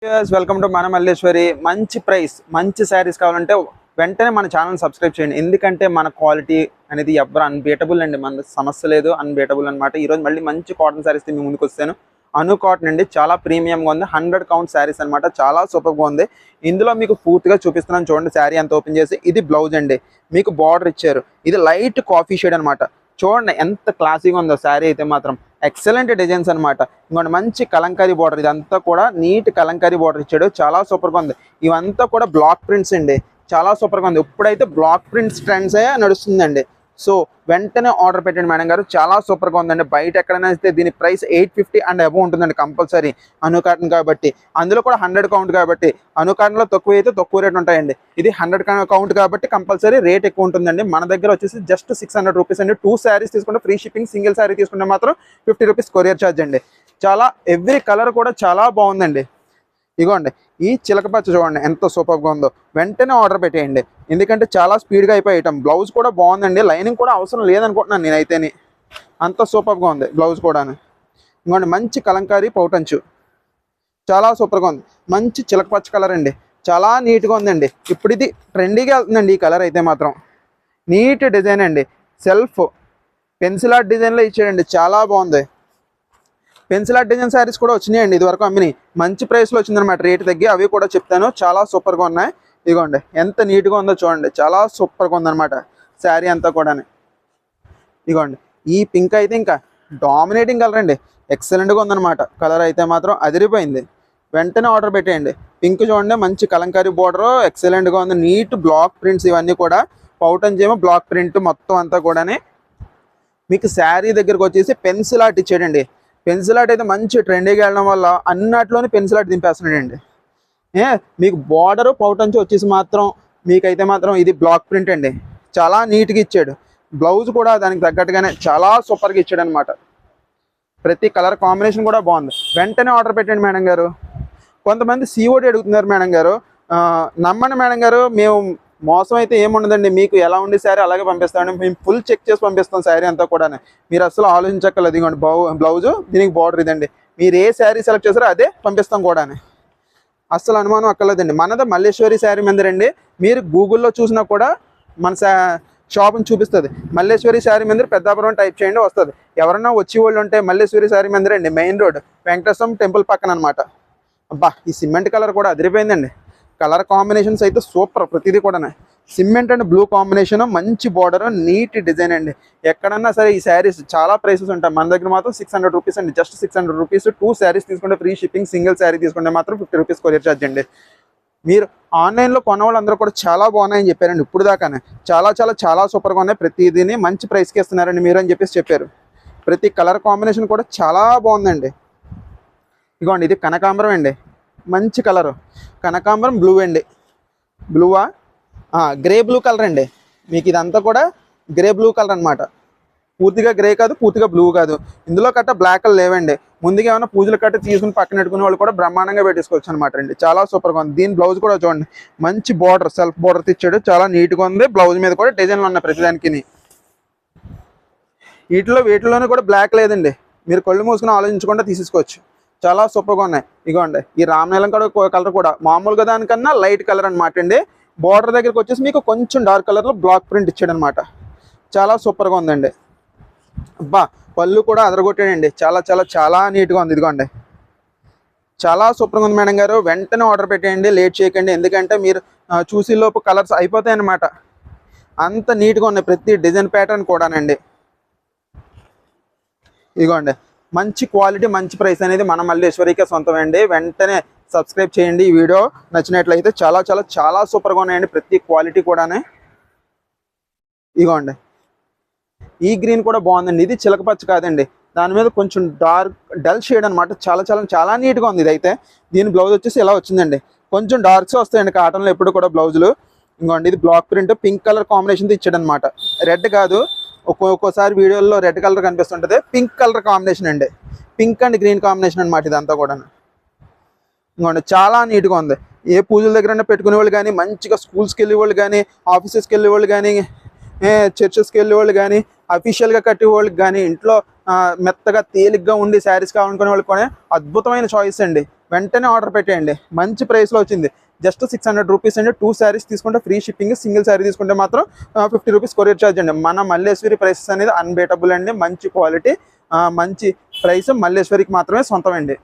Welcome to మన మల్లేశ్వరి. మంచి price మంచి శారీస్ కావాలంటే వెంటనే మన ఛానల్ సబ్స్క్రైబ్ చేయండి. ఎందుకంటే మన క్వాలిటీ అనేది ఎవరు అన్బీటబుల్ అండి. మన సమస్య లేదు, అన్బీటబుల్ అనమాట. ఈరోజు మళ్ళీ మంచి కాటన్ శారీస్ మీ ముందుకు వస్తాను. అను కాటన్ అండి, చాలా ప్రీమియంగా ఉంది. 100 కౌంట్ శారీస్ అనమాట, చాలా సూపర్గా ఉంది. ఇందులో మీకు పూర్తిగా చూపిస్తున్నాను చూడండి. శారీ అంత ఓపెన్ చేసి, ఇది బ్లౌజ్ అండి, మీకు బార్డర్ ఇచ్చారు. ఇది లైట్ కాఫీ షేడ్ అనమాట. చూడండి ఎంత క్లాసీగా ఉందో శారీ అయితే మాత్రం. ఎక్సలెంట్ డిజైన్స్ అనమాట. ఇంకోటి మంచి కలంకారీ బార్డర్, ఇదంతా కూడా నీట్ కలంకారీ బార్డర్ ఇచ్చాడు, చాలా సూపర్గా ఉంది. ఇవంతా కూడా బ్లాక్ ప్రింట్స్ అండి, చాలా సూపర్గా ఉంది. ఇప్పుడైతే బ్లాక్ ప్రింట్స్ ట్రెండ్స్ అయ్యే నడుస్తుందండి. సో వెంటనే ఆర్డర్ పెట్టండి మేడం గారు, చాలా సూపర్గా ఉందండి. బయట ఎక్కడైనా అయితే దీని ప్రైస్ 850 అండ్ అబవ్ ఉంటుందండి కంపల్సరీ. అను కాటన్ కాబట్టి, అందులో కూడా 100 కౌంట్ కాబట్టి. అను కాటన్లో తక్కువ అయితే తక్కువ రేట్ ఉంటాయండి. ఇది 100 కౌంట్ కాబట్టి కంపల్సరీ రేట్ ఎక్కువ ఉంటుందండి. మన దగ్గర వచ్చేసి జస్ట్ 600 రూపీస్ అండి. 2 శారీస్ తీసుకుంటే ఫ్రీ షిప్పింగ్, సింగిల్ శారీ తీసుకుంటే మాత్రం 50 రూపీస్ కొరియర్ ఛార్జ్ అండి. చాలా ఎవ్రీ కలర్ కూడా చాలా బాగుందండి. ఇగోండి ఈ చిలకపచ్చ చూడండి ఎంత సూపర్గా ఉందో. వెంటనే ఆర్డర్ పెట్టేయండి, ఎందుకంటే చాలా స్పీడ్గా అయిపోయి ఐటమ్. బ్లౌజ్ కూడా బాగుందండి, లైనింగ్ కూడా అవసరం లేదనుకుంటున్నాను నేనైతేనే, అంత సూపర్గా ఉంది బ్లౌజ్ కూడా. ఇంకోండి మంచి కలంకారీ పౌటంచు, చాలా సూపర్గా ఉంది. మంచి చిలకపచ్చ కలర్ అండి, చాలా నీట్గా ఉందండి. ఇప్పుడు ఇది ట్రెండీగా వెళ్తుందండి ఈ కలర్ అయితే మాత్రం. నీట్ డిజైన్ అండి, సెల్ఫ్ పెన్సిల్ ఆర్ట్ డిజైన్లో ఇచ్చాడండి, చాలా బాగుంది. పెన్సిల్ ఆర్ట్ డిజైన్ శారీస్ కూడా వచ్చినాయండి, ఇది వరకు అమ్మినాయి. మంచి ప్రైస్లో వచ్చిందనమాట, రేట్ తగ్గి. అవి కూడా చెప్తాను, చాలా సూపర్గా ఉన్నాయి. ఇదిగోండి ఎంత నీట్గా ఉందో చూడండి, చాలా సూపర్గా ఉందన్నమాట శారీ అంతా కూడా. ఇదిగోండి ఈ పింక్ అయితే ఇంకా డామినేటింగ్ కలర్ అండి, ఎక్సలెంట్గా ఉందన్నమాట. కలర్ అయితే మాత్రం అదిరిపోయింది. వెంటనే ఆర్డర్ పెట్టేయండి. పింక్ చూడండి, మంచి కలంకారీ బోర్డర్, ఎక్సలెంట్గా ఉంది. నీట్ బ్లాక్ ప్రింట్స్ ఇవన్నీ కూడా. పౌటన్స్ ఏమో బ్లాక్ ప్రింట్ మొత్తం అంతా కూడా. మీకు శారీ దగ్గరకు వచ్చేసి పెన్సిల్ ఆర్ట్ ఇచ్చాడండి. పెన్సిల్ ఆర్ట్ అయితే మంచి ట్రెండీగా వెళ్ళడం వల్ల అన్నిట్లోనే పెన్సిల్ ఆర్ట్ దింపేస్తున్నాడండి. మీకు బార్డరు పౌటంచి వచ్చేసి మాత్రం మీకైతే మాత్రం ఇది బ్లాక్ ప్రింట్ అండి, చాలా నీట్గా ఇచ్చాడు. బ్లౌజ్ కూడా దానికి తగ్గట్టుగానే చాలా సూపర్గా ఇచ్చాడు అనమాట. ప్రతి కలర్ కాంబినేషన్ కూడా బాగుంది. వెంటనే ఆర్డర్ పెట్టండి మేడం గారు. కొంతమంది సిఓడి అడుగుతున్నారు మేడం గారు. నమ్మండి మేడం గారు, మేము మోసం అయితే ఏముండదండి. మీకు ఎలా ఉండి శారీ అలాగే పంపిస్తామండి. మేము ఫుల్ చెక్ చేసి పంపిస్తాం శారీ అంతా కూడా. మీరు అసలు ఆలోచించక్కర్లేదు. ఇదిగోండి బ్లౌజు, దీనికి బార్డర్ ఇదండి. మీరు ఏ శారీ సెలెక్ట్ చేస్తారో అదే పంపిస్తాం కూడా, అస్సలు అనుమానం అక్కర్లేదండి. మనది మల్లేశ్వరి శారీ మందిరండి. మీరు గూగుల్లో చూసినా కూడా మన షాప్ని చూపిస్తుంది. మల్లేశ్వరి శారీ మందిర్ పెద్దాపురం టైప్ చేయండి, వస్తుంది. ఎవరన్నా వచ్చి వాళ్ళు ఉంటే మల్లేశ్వరి శారీ మందిర్ అండి, మెయిన్ రోడ్, వెంకటేశ్వరం టెంపుల్ పక్కన అనమాట. అబ్బా ఈ సిమెంట్ కలర్ కూడా అదిరిపోయిందండి. కలర్ కాంబినేషన్స్ అయితే సూపర్, ప్రతిదీ కూడా. సిమెంట్ అండ్ బ్లూ కాంబినేషన్, మంచి బార్డర్, నీట్ డిజైన్ అండి. ఎక్కడన్నా సరే ఈ శారీస్ చాలా ప్రైసెస్ ఉంటాయి. మన దగ్గర మాత్రం 600 రూపీస్ అండి, జస్ట్ 600 రూపీస్. 2 శారీస్ తీసుకుంటే ఫ్రీ షిప్పింగ్, సింగిల్ శారీ తీసుకుంటే మాత్రం 50 రూపీస్ కొరియర్ ఛార్జ్ అండి. మీరు ఆన్లైన్లో కొన్న వాళ్ళందరూ కూడా చాలా బాగున్నాయని చెప్పారండి ఇప్పుడు దాకానే. చాలా చాలా చాలా సూపర్గా ఉన్నాయి. ప్రతిదీని మంచి ప్రైస్కి ఇస్తున్నారండి మీరు అని చెప్పేసి చెప్పారు. ప్రతి కలర్ కాంబినేషన్ కూడా చాలా బాగుందండి. ఇదిగోండి ఇది కనకాంబరం అండి, మంచి కలరు. కనకాంబరం బ్లూ అండి, బ్లూవా గ్రే బ్లూ కలర్ అండి. మీకు ఇదంతా కూడా గ్రే బ్లూ కలర్ అనమాట. పూర్తిగా గ్రే కాదు, పూర్తిగా బ్లూ కాదు. ఇందులో కట్ట బ్లాక్ లేవండి. ముందుగా ఏమైనా పూజలు కట్ట తీసుకుని పక్కన పెట్టుకునే వాళ్ళు కూడా బ్రహ్మాండంగా పెట్టేసుకోవచ్చు అనమాట అండి. చాలా సూపర్గా ఉంది. దీని బ్లౌజ్ కూడా చూడండి, మంచి బార్డర్, సెల్ఫ్ బార్డర్ ఇచ్చాడు, చాలా నీట్గా ఉంది. బ్లౌజ్ మీద కూడా డిజైన్లు ఉన్నాయి ప్రతిదానికి. వీటిలోనే కూడా బ్లాక్ లేదండి, మీరు కళ్ళు మూసుకుని ఆలోచించకుండా తీసుకోవచ్చు. చాలా సూపర్గా ఉన్నాయి. ఇగోండి ఈ రామనీలం కలర్ కూడా మామూలుగా దానికన్నా లైట్ కలర్ అనమాట అండి. బార్డర్ దగ్గరికి వచ్చేసి మీకు కొంచెం డార్క్ కలర్లో బ్లాక్ ప్రింట్ ఇచ్చాడు అనమాట. చాలా సూపర్గా ఉందండి. అబ్బా పళ్ళు కూడా అదరగొట్టాడండి, చాలా చాలా చాలా నీట్గా ఉంది. ఇదిగోండి చాలా సూపర్గా ఉంది మేడం గారు. వెంటనే ఆర్డర్ పెట్టేయండి, లేట్ చేయకండి. ఎందుకంటే మీరు చూసేలోపు కలర్స్ అయిపోతాయి అన్నమాట, అంత నీట్గా ఉన్నాయి ప్రతి డిజైన్ ప్యాటర్న్ కూడానండి. ఇదిగోండి మంచి క్వాలిటీ, మంచి ప్రైస్ అనేది మన మల్లేశ్వరికే సొంతమండి. వెంటనే సబ్స్క్రైబ్ చేయండి. ఈ వీడియో నచ్చినట్లయితే చాలా చాలా చాలా సూపర్గా ఉన్నాయండి ప్రతి క్వాలిటీ కూడానే. ఇదిగోండి ఈ గ్రీన్ కూడా బాగుందండి. ఇది చిలకపచ్చ కాదండి, దాని మీద కొంచెం డల్ షేడ్ అనమాట. చాలా చాలా చాలా నీట్గా ఉంది ఇదైతే. దీని బ్లౌజ్ వచ్చేసి ఇలా వచ్చిందండి, కొంచెం డార్క్స్ వస్తాయండి కాటన్లో ఎప్పుడు కూడా బ్లౌజులు. ఇంకోండి ఇది బ్లాక్ ప్రింట్, పింక్ కలర్ కాంబినేషన్తో ఇచ్చాడు అనమాట. రెడ్ కాదు, ఒక్కోసారి వీడియోలో రెడ్ కలర్ కనిపిస్తుంటుంది, పింక్ కలర్ కాంబినేషన్ అండి. పింక్ అండ్ గ్రీన్ కాంబినేషన్ అనమాట ఇదంతా కూడా. ఇంకోండి చాలా నీట్గా ఉంది. ఏ పూజల దగ్గర పెట్టుకునే వాళ్ళు కానీ, మంచిగా స్కూల్స్కి వెళ్ళే వాళ్ళు కానీ, ఆఫీసెస్కి వెళ్ళే వాళ్ళు కానీ, చర్చెస్కి వెళ్ళే వాళ్ళు కానీ, అఫీషియల్గా కట్టే వాళ్ళకి కానీ, ఇంట్లో మెత్తగా తేలిగ్గా ఉండి శారీస్ కావాలనుకునే వాళ్ళకి కూడా అద్భుతమైన చాయిస్ అండి. వెంటనే ఆర్డర్ పెట్టేయండి. మంచి ప్రైస్లో వచ్చింది. జస్ట్ 600 రూపీస్ అండి. 2 శారీస్ తీసుకుంటే ఫ్రీ షిప్పింగ్, సింగిల్ శారీ తీసుకుంటే మాత్రం 50 రూపీస్ కొరియర్ ఛార్జ్ అండి. మన మల్లేశ్వరి ప్రైసెస్ అనేది అన్బీటబుల్ అండి. మంచి క్వాలిటీ, మంచి ప్రైస్ మల్లేశ్వరికి మాత్రమే సొంతం అండి.